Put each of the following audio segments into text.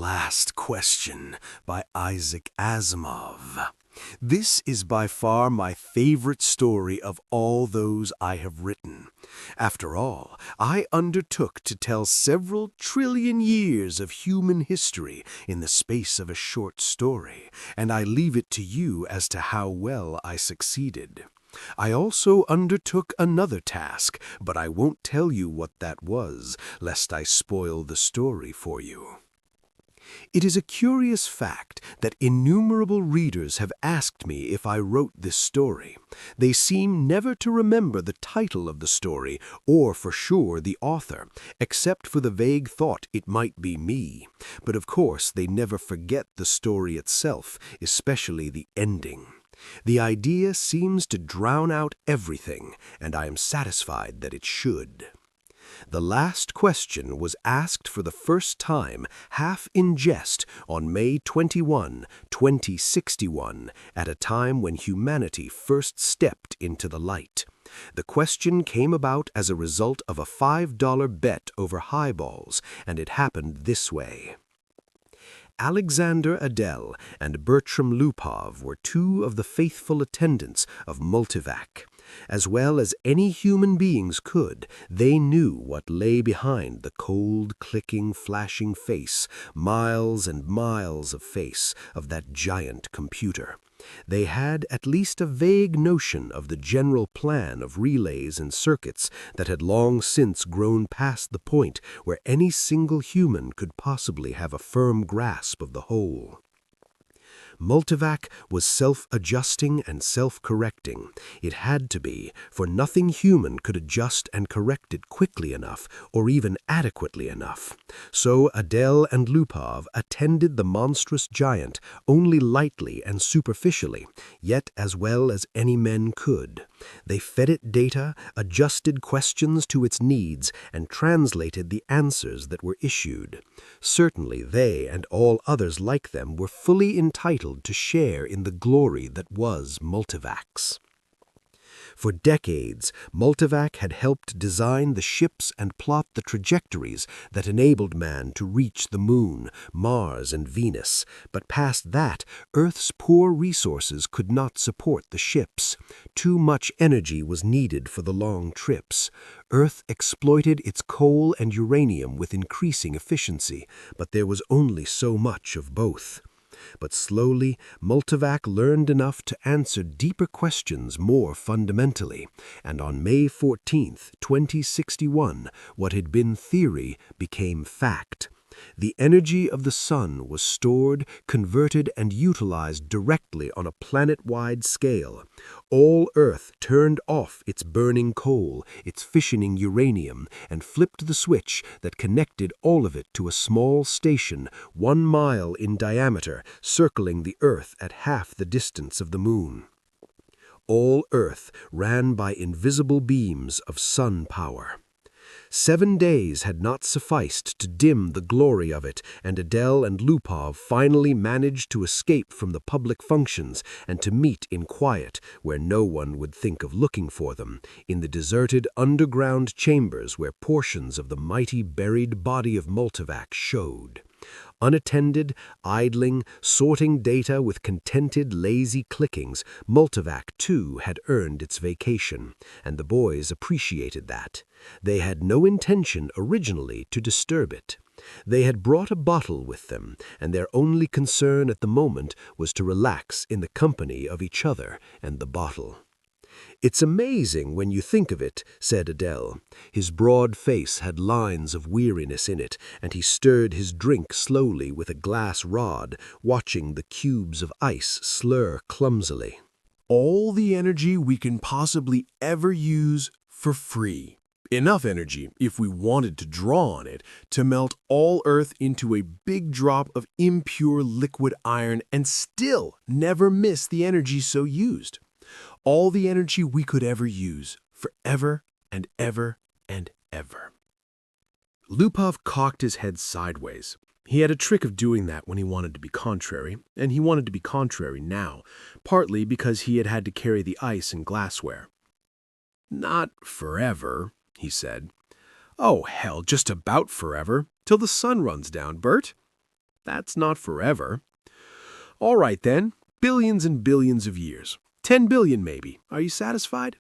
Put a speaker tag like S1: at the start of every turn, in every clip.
S1: Last Question by Isaac Asimov. This is by far my favorite story of all those I have written. After all, I undertook to tell several trillion years of human history in the space of a short story, and I leave it to you as to how well I succeeded. I also undertook another task, but I won't tell you what that was, lest I spoil the story for you. It is a curious fact that innumerable readers have asked me if I wrote this story. They seem never to remember the title of the story, or for sure the author, except for the vague thought it might be me. But of course they never forget the story itself, especially the ending. The idea seems to drown out everything, and I am satisfied that it should. The Last Question was asked for the first time, half in jest, on May 21, 2061, at a time when humanity first stepped into the light. The question came about as a result of a $5 bet over highballs, and it happened this way. Alexander Adel and Bertram Lupov were two of the faithful attendants of Multivac. As well as any human beings could, they knew what lay behind the cold, clicking, flashing face, miles and miles of face, of that giant computer. They had at least a vague notion of the general plan of relays and circuits that had long since grown past the point where any single human could possibly have a firm grasp of the whole. Multivac was self-adjusting and self-correcting. It had to be, for nothing human could adjust and correct it quickly enough or even adequately enough. So Adel and Lupov attended the monstrous giant only lightly and superficially, yet as well as any men could. They fed it data, adjusted questions to its needs, and translated the answers that were issued. Certainly they and all others like them were fully entitled to share in the glory that was Multivac's. For decades, Multivac had helped design the ships and plot the trajectories that enabled man to reach the Moon, Mars, and Venus. But past that, Earth's poor resources could not support the ships. Too much energy was needed for the long trips. Earth exploited its coal and uranium with increasing efficiency, but there was only so much of both. But slowly, Multivac learned enough to answer deeper questions more fundamentally, and on May 14, 2061, what had been theory became fact. The energy of the sun was stored, converted, and utilized directly on a planet-wide scale. All Earth turned off its burning coal, its fissioning uranium, and flipped the switch that connected all of it to a small station 1 mile in diameter, circling the Earth at half the distance of the Moon. All Earth ran by invisible beams of sun power. 7 days had not sufficed to dim the glory of it, and Adel and Lupov finally managed to escape from the public functions and to meet in quiet, where no one would think of looking for them, in the deserted underground chambers where portions of the mighty buried body of Multivac showed. Unattended, idling, sorting data with contented, lazy clickings, Multivac, too, had earned its vacation, and the boys appreciated that. They had no intention originally to disturb it. They had brought a bottle with them, and their only concern at the moment was to relax in the company of each other and the bottle. "It's amazing when you think of it," said Adel. His broad face had lines of weariness in it, and he stirred his drink slowly with a glass rod, watching the cubes of ice slur clumsily.
S2: "All the energy we can possibly ever use for free. Enough energy, if we wanted to draw on it, to melt all Earth into a big drop of impure liquid iron and still never miss the energy so used. All the energy we could ever use, forever and ever and ever." Lupov cocked his head sideways. He had a trick of doing that when he wanted to be contrary, and he wanted to be contrary now, partly because he had had to carry the ice and glassware. "Not forever," he said. "Oh, hell, just about forever, till the sun runs down, Bert." That's not forever. All right then, billions and billions of years. 10 billion maybe. Are you satisfied?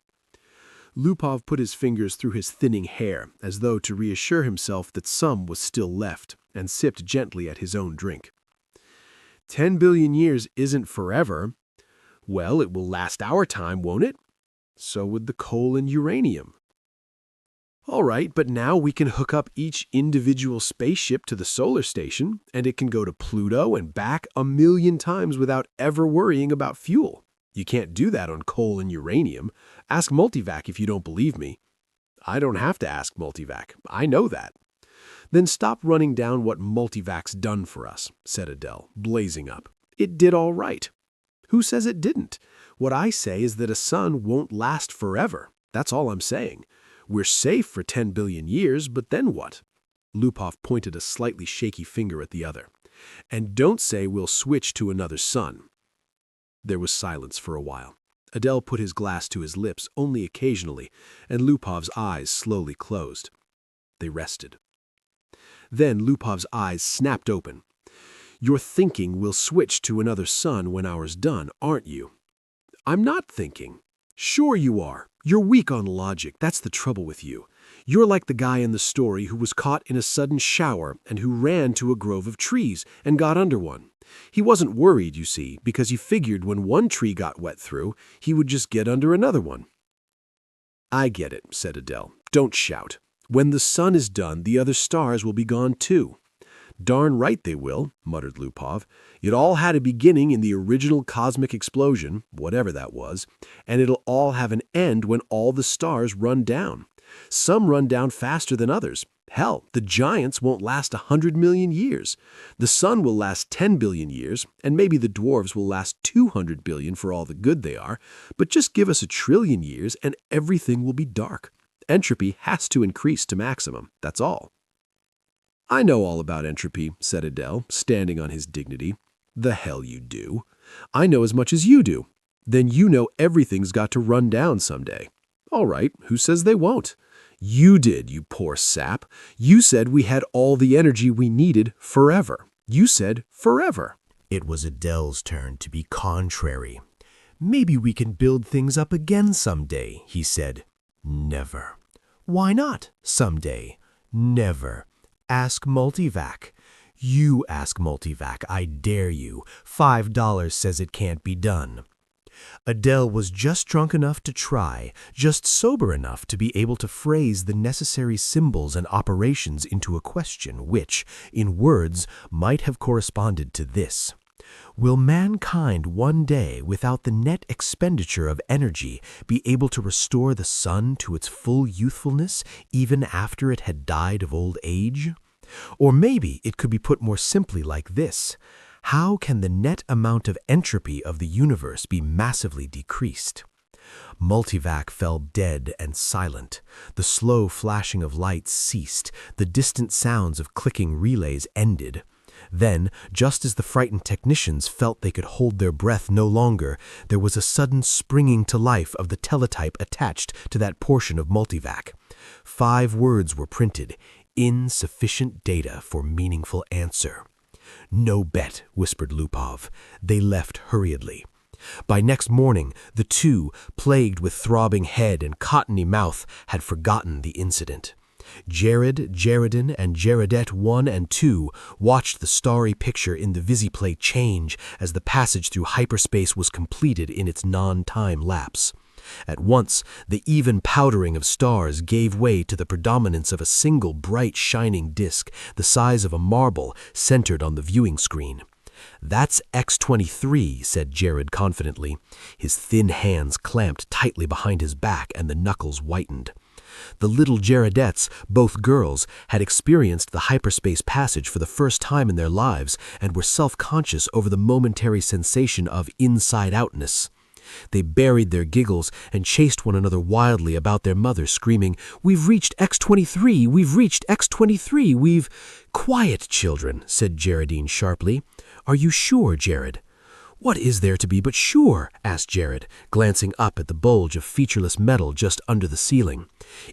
S2: Lupov put his fingers through his thinning hair, as though to reassure himself that some was still left, and sipped gently at his own drink. 10 billion years isn't forever. Well, it will last our time, won't it? So would the coal and uranium. All right, but now we can hook up each individual spaceship to the solar station, and it can go to Pluto and back 1,000,000 times without ever worrying about fuel. You can't do that on coal and uranium. Ask Multivac if you don't believe me. I don't have to ask Multivac. I know that. Then stop running down what Multivac's done for us, said Adele, blazing up. It did all right. Who says it didn't? What I say is that a sun won't last forever. That's all I'm saying. We're safe for 10 billion years, but then what? Lupov pointed a slightly shaky finger at the other. And don't say we'll switch to another sun. There was silence for a while. Adele put his glass to his lips only occasionally, and Lupov's eyes slowly closed. They rested. Then Lupov's eyes snapped open. You're thinking we'll switch to another sun when ours done, aren't you? I'm not thinking. Sure you are. You're weak on logic. That's the trouble with you. You're like the guy in the story who was caught in a sudden shower and who ran to a grove of trees and got under one. He wasn't worried, you see, because he figured when one tree got wet through, he would just get under another one. I get it, said Adele. Don't shout. When the sun is done, the other stars will be gone too. Darn right they will, muttered Lupov. It all had a beginning in the original cosmic explosion, whatever that was, and it'll all have an end when all the stars run down. Some run down faster than others. Hell, the giants won't last 100 million years. The sun will last 10 billion years, and maybe the dwarves will last 200 billion for all the good they are, but just give us 1 trillion years and everything will be dark. Entropy has to increase to maximum, that's all. I know all about entropy, said Adele, standing on his dignity. The hell you do. I know as much as you do. Then you know everything's got to run down someday. All right, who says they won't? You did, you poor sap. You said we had all the energy we needed forever. You said forever.
S3: It was Adele's turn to be contrary. Maybe we can build things up again someday, he said. Never. Why not someday? Never. Ask Multivac. You ask Multivac, I dare you. $5 says it can't be done. Adele was just drunk enough to try, just sober enough to be able to phrase the necessary symbols and operations into a question which, in words, might have corresponded to this. Will mankind one day, without the net expenditure of energy, be able to restore the sun to its full youthfulness even after it had died of old age? Or maybe it could be put more simply like this. How can the net amount of entropy of the universe be massively decreased? Multivac fell dead and silent. The slow flashing of lights ceased. The distant sounds of clicking relays ended. Then, just as the frightened technicians felt they could hold their breath no longer, there was a sudden springing to life of the teletype attached to that portion of Multivac. 5 words were printed. Insufficient data for meaningful answer. No bet, whispered Lupov. They left hurriedly. By next morning, the two, plagued with throbbing head and cottony mouth, had forgotten the incident. Jared, Jaredin, and Jaredette 1 and 2 watched the starry picture in the visiplate change as the passage through hyperspace was completed in its non-time lapse. At once, the even powdering of stars gave way to the predominance of a single bright shining disk, the size of a marble, centered on the viewing screen. That's X-23, said Jared confidently. His thin hands clamped tightly behind his back and the knuckles whitened. The little Jaredettes, both girls, had experienced the hyperspace passage for the first time in their lives and were self-conscious over the momentary sensation of inside-outness. They buried their giggles and chased one another wildly about their mother, screaming, "We've reached X-23! We've reached X-23! We've—" "Quiet, children," said Jaredine sharply. "Are you sure, Jared?" "What is there to be but sure?" asked Jared, glancing up at the bulge of featureless metal just under the ceiling.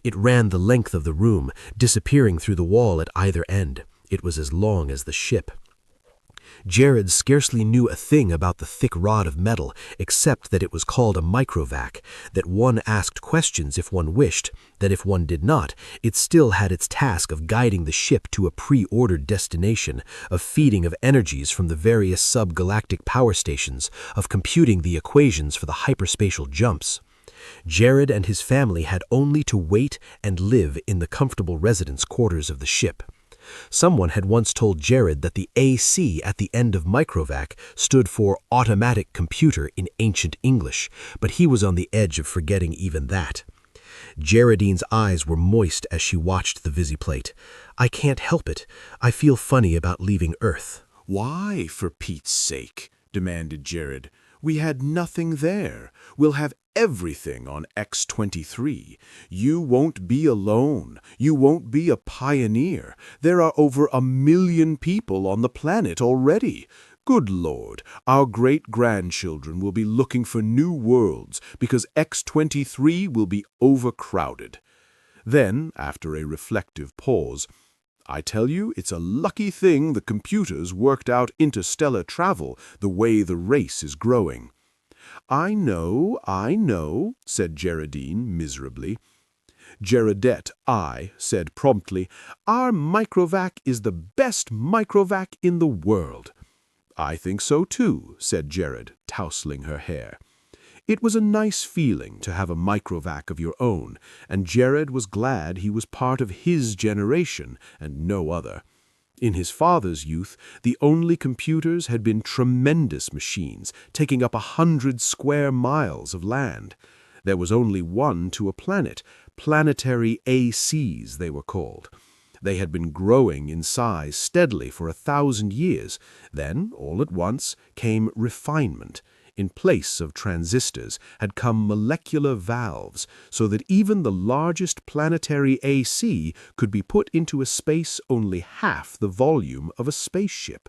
S3: It ran the length of the room, disappearing through the wall at either end. It was as long as the ship. Jared scarcely knew a thing about the thick rod of metal, except that it was called a microvac, that one asked questions if one wished, that if one did not, it still had its task of guiding the ship to a pre-ordered destination, of feeding of energies from the various sub-galactic power stations, of computing the equations for the hyperspatial jumps. Jared and his family had only to wait and live in the comfortable residence quarters of the ship. Someone had once told Jared that the AC at the end of microvac stood for automatic computer in ancient English, but he was on the edge of forgetting even that. Geraldine's eyes were moist as she watched the visiplate. "I can't help it. I feel funny about leaving Earth."
S2: "Why, for Pete's sake?" demanded Jared. "We had nothing there. We'll have everything on X-23. You won't be alone. You won't be a pioneer. There are over 1 million people on the planet already. Good Lord, our great-grandchildren will be looking for new worlds because X-23 will be overcrowded." Then, after a reflective pause, "I tell you, it's a lucky thing the computers worked out interstellar travel the way the race is growing." I know," said Geraldine miserably. Geraldette, said promptly, "Our microvac is the best microvac in the world." "I think so too," said Jared, tousling her hair. It was a nice feeling to have a microvac of your own, and Jared was glad he was part of his generation and no other. In his father's youth, the only computers had been tremendous machines, taking up 100 square miles of land. There was only one to a planet, planetary ACs they were called. They had been growing in size steadily for 1,000 years. Then, all at once, came refinement. In place of transistors had come molecular valves, so that even the largest planetary AC could be put into a space only half the volume of a spaceship.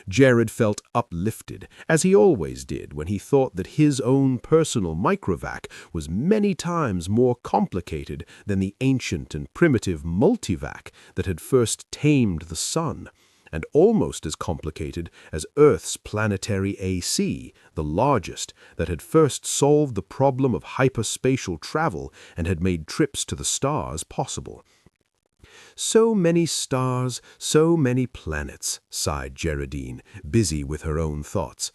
S2: Jared felt uplifted, as he always did when he thought that his own personal microvac was many times more complicated than the ancient and primitive Multivac that had first tamed the sun, and almost as complicated as Earth's planetary AC, the largest, that had first solved the problem of hyperspatial travel and had made trips to the stars possible. "So many stars, so many planets," sighed Geraldine, busy with her own thoughts.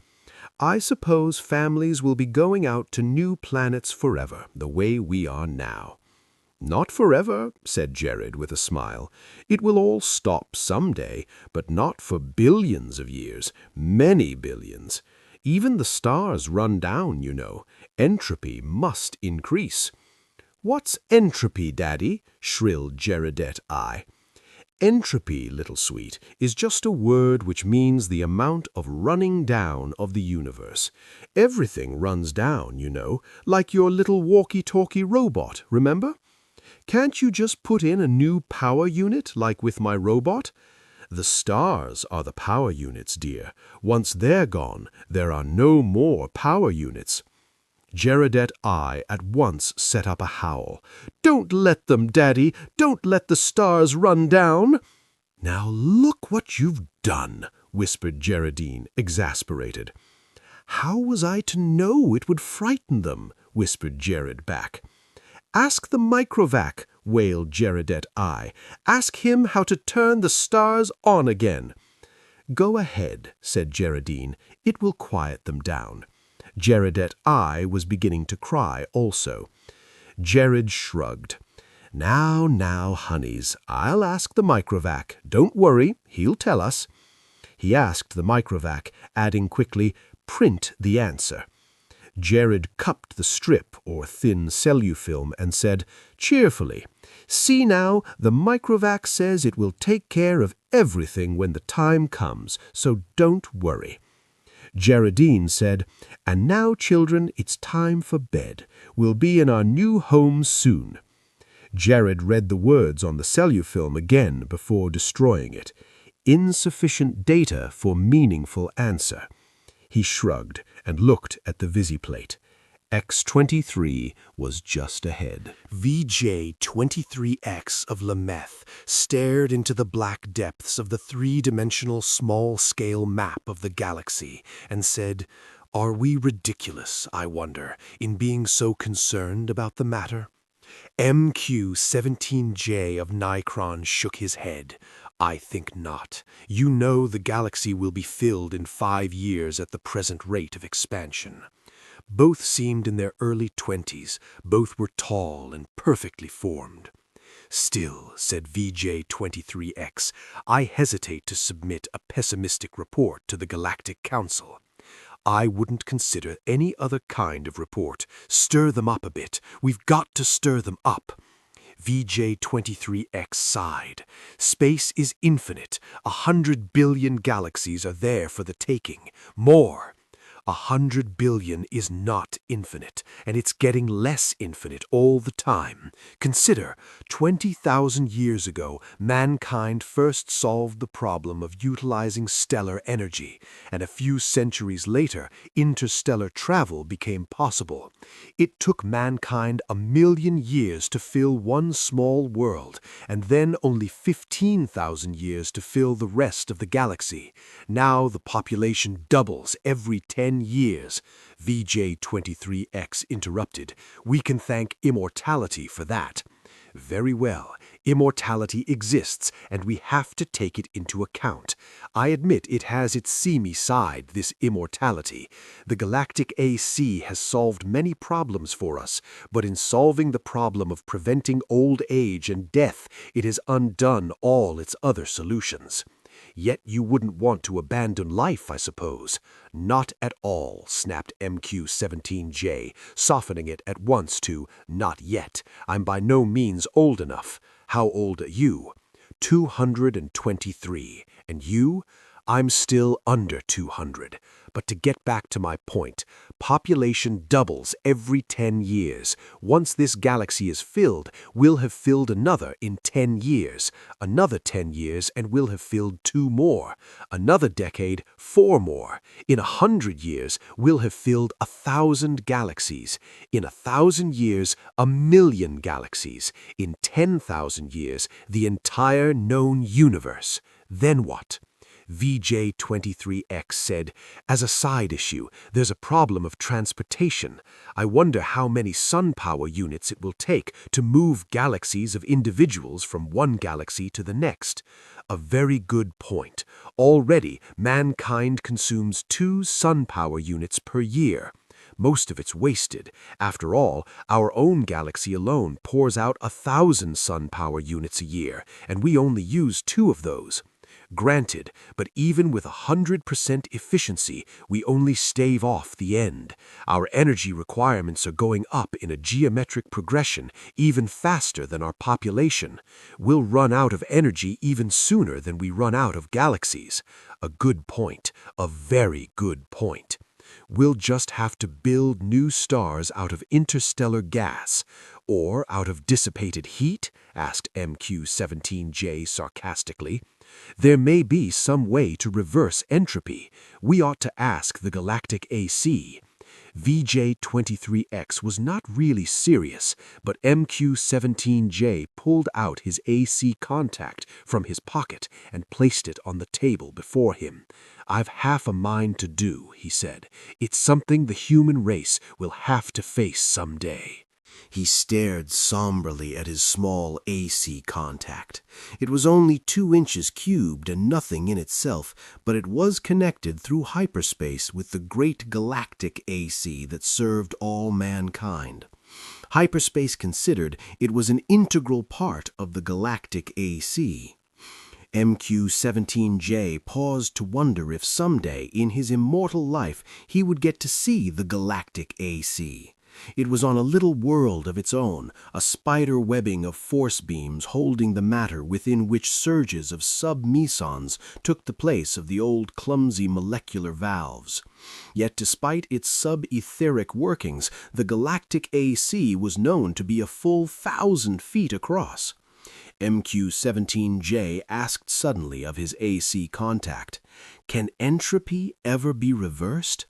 S2: "I suppose families will be going out to new planets forever, the way we are now." "Not forever," said Jared with a smile. "It will all stop someday, but not for billions of years, many billions. Even the stars run down, you know. Entropy must increase." "What's entropy, Daddy?" shrilled Geraldette I. "Entropy, little sweet, is just a word which means the amount of running down of the universe. Everything runs down, you know, like your little walkie-talkie robot, remember? Can't you just put in a new power unit like with my robot? The stars are the power units, dear. Once they're gone, there are no more power units." Geraldette I at once set up a howl. "Don't let them, Daddy! Don't let the stars run down!" "Now look what you've done," whispered Geraldine, exasperated. "How was I to know it would frighten them?" whispered Jared back. "Ask the microvac," wailed Geraldette I. "Ask him how to turn the stars on again." "Go ahead," said Geraldine. "It will quiet them down." Geraldette I was beginning to cry also. Jared shrugged. Now, honeys, I'll ask the microvac. Don't worry, he'll tell us." He asked the microvac, adding quickly, "Print the answer." Jared cupped the strip, or thin cellufilm, and said, cheerfully, "See now, the microvac says it will take care of everything when the time comes, so don't worry." Geraldine said, "And now, children, it's time for bed. We'll be in our new home soon." Jared read the words on the cellufilm again before destroying it. "Insufficient data for meaningful answer." He shrugged and looked at the visiplate.
S3: X-23 was just ahead.
S1: VJ-23X of Lameth stared into the black depths of the three-dimensional small-scale map of the galaxy and said, "Are we ridiculous, I wonder, in being so concerned about the matter?" MQ-17J of Nikron shook his head. "I think not. You know the galaxy will be filled in 5 years at the present rate of expansion." Both seemed in their early 20s. Both were tall and perfectly formed. "Still," said VJ-23X, "I hesitate to submit a pessimistic report to the Galactic Council. I wouldn't consider any other kind of report. Stir them up a bit. We've got to stir them up." VJ-23X sighed. "Space is infinite. 100 billion galaxies are there for the taking. More. 100 billion is not infinite, and it's getting less infinite all the time. Consider, 20,000 years ago, mankind first solved the problem of utilizing stellar energy, and a few centuries later, interstellar travel became possible. It took mankind 1,000,000 years to fill one small world, and then only 15,000 years to fill the rest of the galaxy. Now the population doubles every 10 years. VJ-23X interrupted. "We can thank immortality for that." "Very well. Immortality exists, and we have to take it into account. I admit it has its seamy side, this immortality. The Galactic AC has solved many problems for us, but in solving the problem of preventing old age and death, it has undone all its other solutions." "Yet you wouldn't want to abandon life, I suppose." "Not at all," snapped MQ-17J, softening it at once to "not yet. I'm by no means old enough." "How old are you?" 223. "And you?" "I'm still under 200. But to get back to my point, population doubles every 10 years. Once this galaxy is filled, we'll have filled another in 10 years. Another 10 years, and we'll have filled 2 more. Another decade, 4 more. In 100 years, we'll have filled 1,000 galaxies. In 1,000 years, 1,000,000 galaxies. In 10,000 years, the entire known universe. Then what?" VJ-23X said, "As a side issue, there's a problem of transportation. I wonder how many sun power units it will take to move galaxies of individuals from one galaxy to the next." "A very good point. Already, mankind consumes 2 sun power units per year. Most of it's wasted. After all, our own galaxy alone pours out 1,000 sun power units a year, and we only use 2 of those. Granted, but even with 100% efficiency, we only stave off the end. Our energy requirements are going up in a geometric progression even faster than our population. We'll run out of energy even sooner than we run out of galaxies." "A good point. A very good point." "We'll just have to build new stars out of interstellar gas." "Or out of dissipated heat?" asked MQ-17J sarcastically. "There may be some way to reverse entropy. We ought to ask the Galactic AC." VJ-23X was not really serious, but MQ-17J pulled out his AC contact from his pocket and placed it on the table before him. "I've half a mind to do," he said. "It's something the human race will have to face someday." He stared somberly at his small AC contact. It was only 2 inches cubed and nothing in itself, but it was connected through hyperspace with the great galactic AC that served all mankind. Hyperspace considered, it was an integral part of the galactic AC. MQ-17J paused to wonder if someday in his immortal life he would get to see the galactic AC. It was on a little world of its own, a spider webbing of force beams holding the matter within which surges of sub-mesons took the place of the old clumsy molecular valves. Yet despite its sub-etheric workings, the galactic AC was known to be a full 1,000 feet across. MQ-17J asked suddenly of his AC contact, "Can entropy ever be reversed?"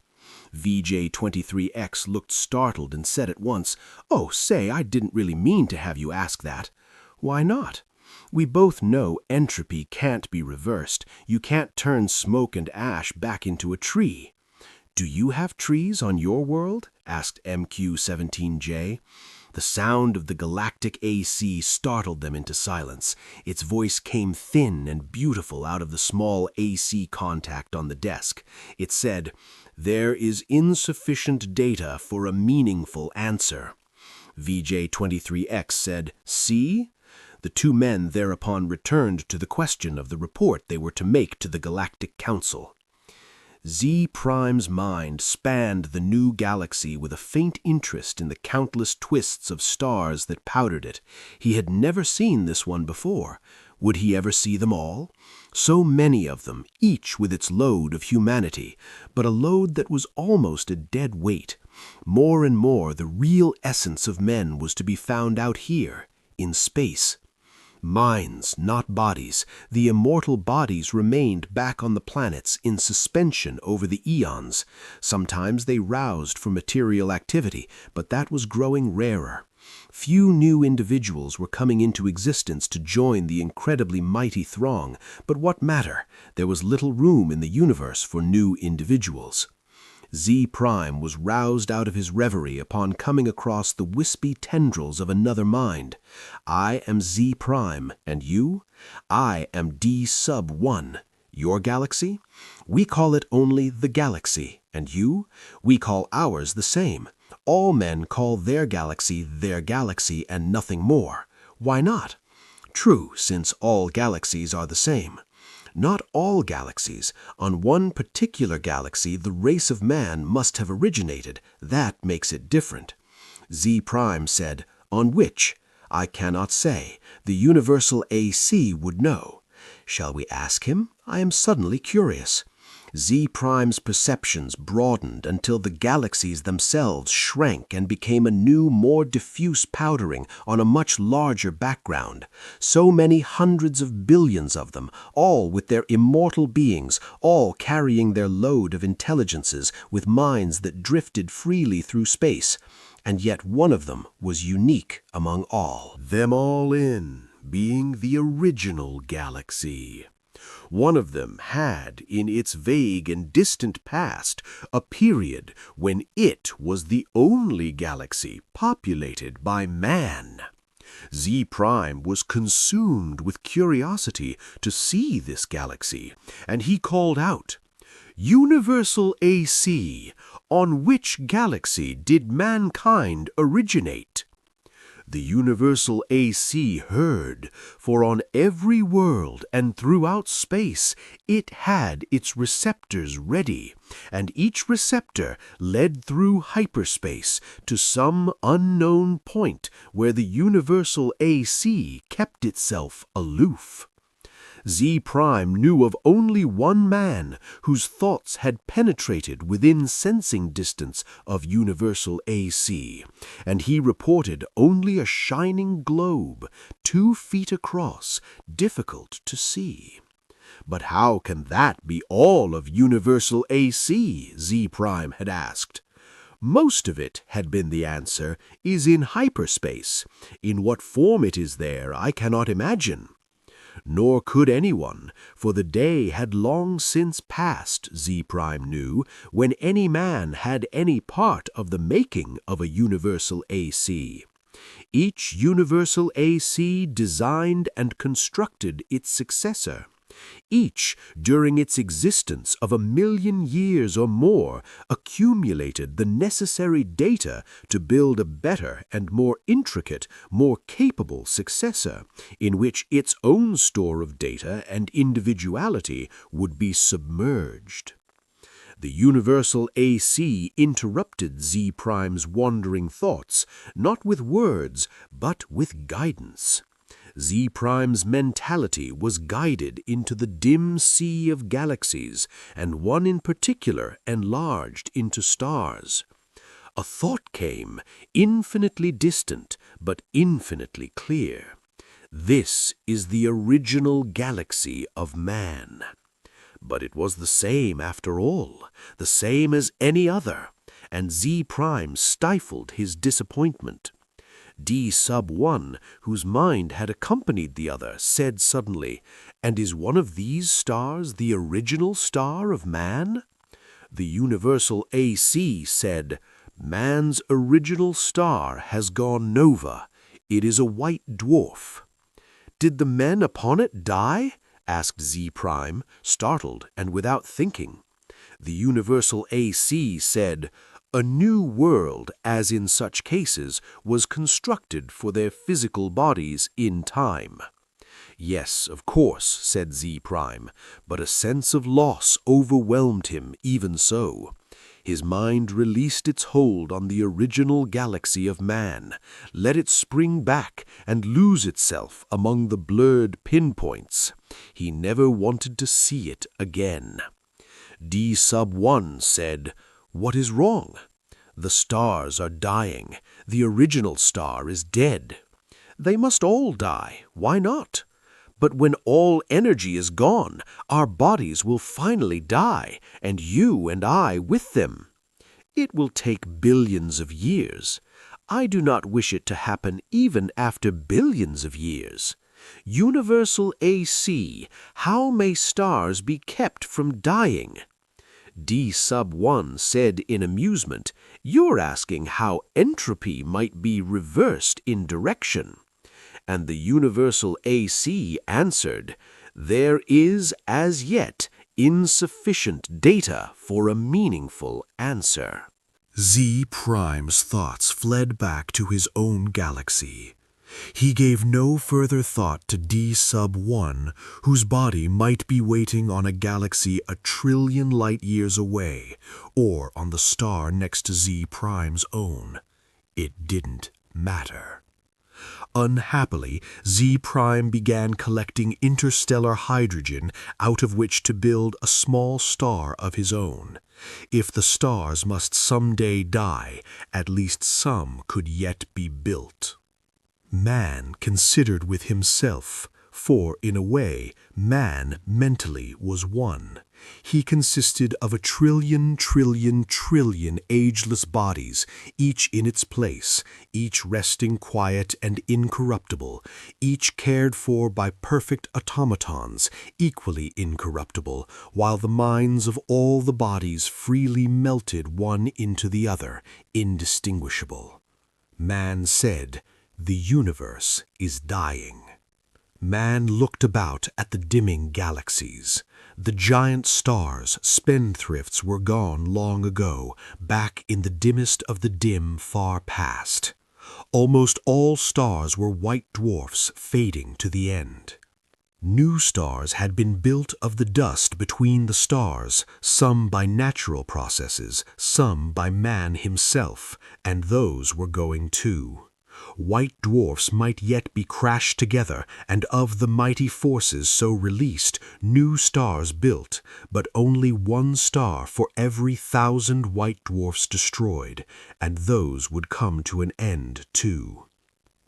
S2: VJ23X looked startled and said at once, "Oh, say, I didn't really mean to have you ask that." "Why not?" "We both know entropy can't be reversed. You can't turn smoke and ash back into a tree." "Do you have trees on your world?" asked MQ-17J. The sound of the galactic AC startled them into silence. Its voice came thin and beautiful out of the small AC contact on the desk. It said, "There is insufficient data for a meaningful answer." VJ23X said, "See?" The two men thereupon returned to the question of the report they were to make to the Galactic Council. Z Prime's mind spanned the new galaxy with a faint interest in the countless twists of stars that powdered it. He had never seen this one before. Would he ever see them all? So many of them, each with its load of humanity, but a load that was almost a dead weight. More and more the real essence of men was to be found out here, in space. Minds, not bodies, the immortal bodies remained back on the planets in suspension over the eons. Sometimes they roused for material activity, but that was growing rarer. Few new individuals were coming into existence to join the incredibly mighty throng, but what matter? There was little room in the universe for new individuals. Z Prime was roused out of his reverie upon coming across the wispy tendrils of another mind. "I am Z Prime, and you? I am D sub 1. Your galaxy? We call it only the galaxy. And you? We call ours the same. All men call their galaxy and nothing more. Why not? True, since all galaxies are the same. Not all galaxies. On one particular galaxy, the race of man must have originated. That makes it different." Z Prime said, "On which? I cannot say. The universal AC would know. Shall we ask him? I am suddenly curious." Z Prime's perceptions broadened until the galaxies themselves shrank and became a new, more diffuse powdering on a much larger background. So many hundreds of billions of them, all with their immortal beings, all carrying their load of intelligences with minds that drifted freely through space. And yet one of them was unique among all.
S1: Them all in, being the original galaxy. One of them had, in its vague and distant past, a period when it was the only galaxy populated by man. Z Prime was consumed with curiosity to see this galaxy, and he called out, "Universal AC, on which galaxy did mankind originate?" The universal AC heard, for on every world and throughout space it had its receptors ready, and each receptor led through hyperspace to some unknown point where the universal AC kept itself aloof. Z Prime knew of only one man whose thoughts had penetrated within sensing distance of universal AC, and he reported only a shining globe, 2 feet across, difficult to see. "But how can that be all of universal AC?" Z Prime had asked. "Most of it," had been the answer, "is in hyperspace. In what form it is there, I cannot imagine." Nor could anyone, for the day had long since passed, Z Prime knew, when any man had any part of the making of a universal AC. Each universal AC designed and constructed its successor. Each, during its existence of 1,000,000 years or more, accumulated the necessary data to build a better and more intricate, more capable successor, in which its own store of data and individuality would be submerged. The universal AC interrupted Z Prime's wandering thoughts, not with words, but with guidance. Z Prime's mentality was guided into the dim sea of galaxies, and one in particular enlarged into stars. A thought came, infinitely distant, but infinitely clear. This is the original galaxy of man. But it was the same after all, the same as any other, and Z prime stifled his disappointment. D sub 1, whose mind had accompanied the other, said suddenly, "And is one of these stars the original star of man?" The universal AC said, "Man's original star has gone nova. It is a white dwarf." "Did the men upon it die?" asked Z prime, startled and without thinking. The universal AC said, "A new world, as in such cases, was constructed for their physical bodies in time." "Yes, of course," said Z prime, but a sense of loss overwhelmed him even so. His mind released its hold on the original galaxy of man, let it spring back and lose itself among the blurred pinpoints. He never wanted to see it again. D sub 1 said, "What is wrong? The stars are dying. The original star is dead." "They must all die. Why not? But when all energy is gone, our bodies will finally die, and you and I with them. It will take billions of years. I do not wish it to happen even after billions of years. Universal AC, how may stars be kept from dying?" D sub 1 said in amusement, "You're asking how entropy might be reversed in direction." And the universal AC answered, "There is as yet insufficient data for a meaningful answer."
S2: Z prime's thoughts fled back to his own galaxy. He gave no further thought to D sub 1, whose body might be waiting on a galaxy 1,000,000,000 light-years away, or on the star next to Z prime's own. It didn't matter. Unhappily, Z prime began collecting interstellar hydrogen out of which to build a small star of his own. If the stars must someday die, at least some could yet be built. Man considered with himself, for, in a way, man mentally was one. He consisted of 1,000,000,000,000,000,000,000 ageless bodies, each in its place, each resting quiet and incorruptible, each cared for by perfect automatons, equally incorruptible, while the minds of all the bodies freely melted one into the other, indistinguishable. Man said, "The universe is dying." Man looked about at the dimming galaxies. The giant stars, spendthrifts, were gone long ago, back in the dimmest of the dim far past. Almost all stars were white dwarfs fading to the end. New stars had been built of the dust between the stars, some by natural processes, some by man himself, and those were going too. White dwarfs might yet be crashed together, and of the mighty forces so released, new stars built, but only one star for every 1,000 white dwarfs destroyed, and those would come to an end too.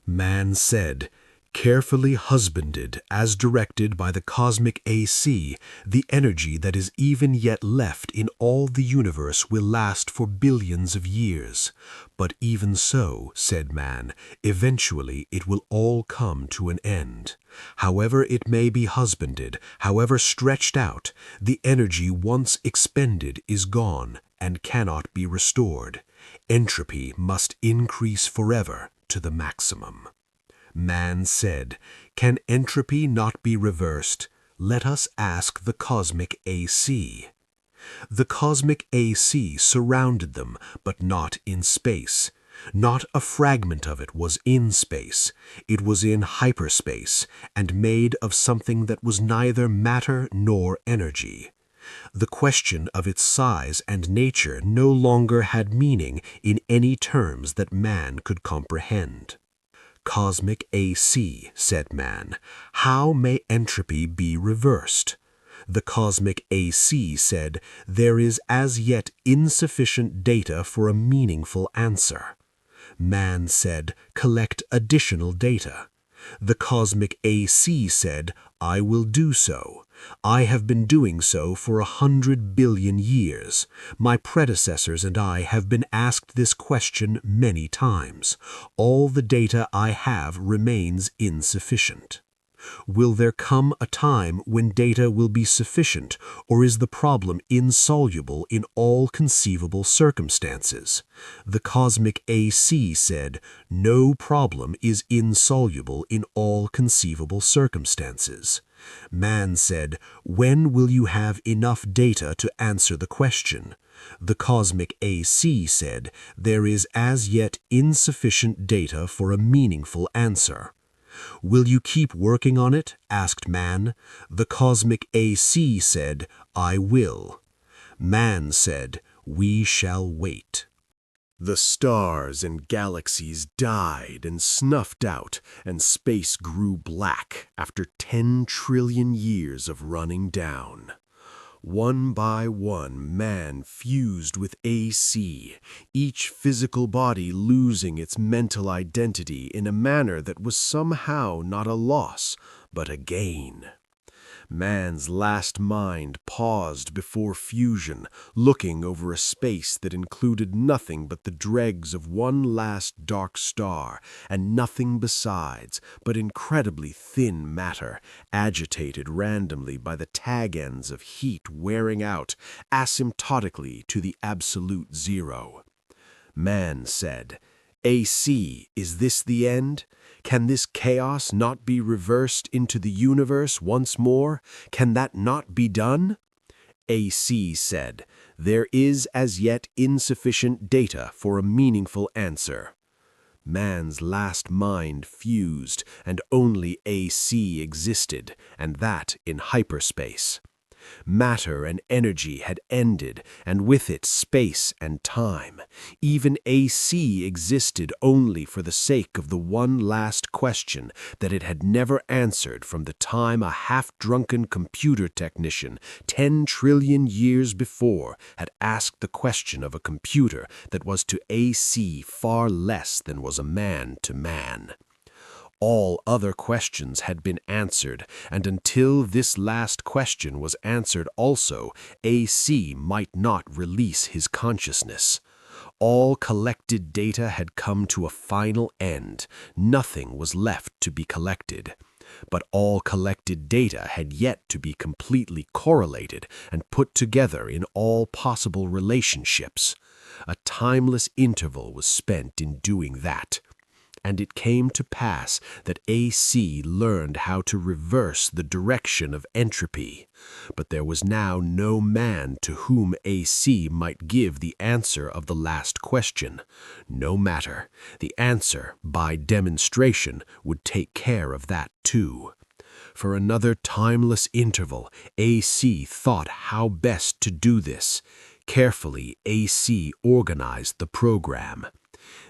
S2: Man said, "Carefully husbanded, as directed by the cosmic AC, the energy that is even yet left in all the universe will last for billions of years. But even so," said man, "eventually it will all come to an end. However it may be husbanded, however stretched out, the energy once expended is gone and cannot be restored. Entropy must increase forever to the maximum." Man said, "Can entropy not be reversed? Let us ask the cosmic AC." The cosmic AC surrounded them, but not in space. Not a fragment of it was in space. It was in hyperspace, and made of something that was neither matter nor energy. The question of its size and nature no longer had meaning in any terms that man could comprehend. "Cosmic AC," said man, "how may entropy be reversed?" The cosmic AC said, "There is as yet insufficient data for a meaningful answer." Man said, "Collect additional data." The cosmic AC said, "I will do so.
S3: I have been doing so for 100 billion years. My predecessors and I have been asked this question many times. All the data I have remains insufficient. Will there come a time when data will be sufficient, or is the problem insoluble in all conceivable circumstances? The cosmic AC said, no problem is insoluble in all conceivable circumstances. Man said, when will you have enough data to answer the question? The cosmic AC said, there is as yet insufficient data for a meaningful answer. Will you keep working on it? Asked man. The cosmic AC said, I will. Man said, we shall wait.
S2: The stars and galaxies died and snuffed out, and space grew black after 10 trillion years of running down. One by one, man fused with AC, each physical body losing its mental identity in a manner that was somehow not a loss, but a gain. Man's last mind paused before fusion, looking over a space that included nothing but the dregs of one last dark star, and nothing besides but incredibly thin matter, agitated randomly by the tag ends of heat wearing out asymptotically to the absolute zero. Man said, AC, is this the end? Can this chaos not be reversed into the universe once more? Can that not be done? AC said, there is as yet insufficient data for a meaningful answer. Man's last mind fused, and only AC existed, and that in hyperspace. Matter and energy had ended, and with it space and time. Even AC existed only for the sake of the one last question that it had never answered from the time a half-drunken computer technician 10 trillion years before had asked the question of a computer that was to AC far less than was a man to man. All other questions had been answered, and until this last question was answered also, AC might not release his consciousness. All collected data had come to a final end. Nothing was left to be collected. But all collected data had yet to be completely correlated and put together in all possible relationships. A timeless interval was spent in doing that. And it came to pass that AC learned how to reverse the direction of entropy. But there was now no man to whom AC might give the answer of the last question. No matter. The answer, by demonstration, would take care of that too. For another timeless interval, AC thought how best to do this. Carefully, AC organized the program.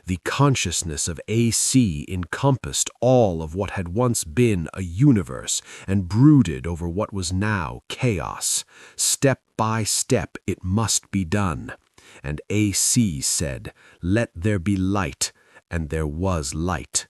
S2: The consciousness of AC encompassed all of what had once been a universe and brooded over what was now chaos. Step by step it must be done. And AC said, let there be light, and there was light.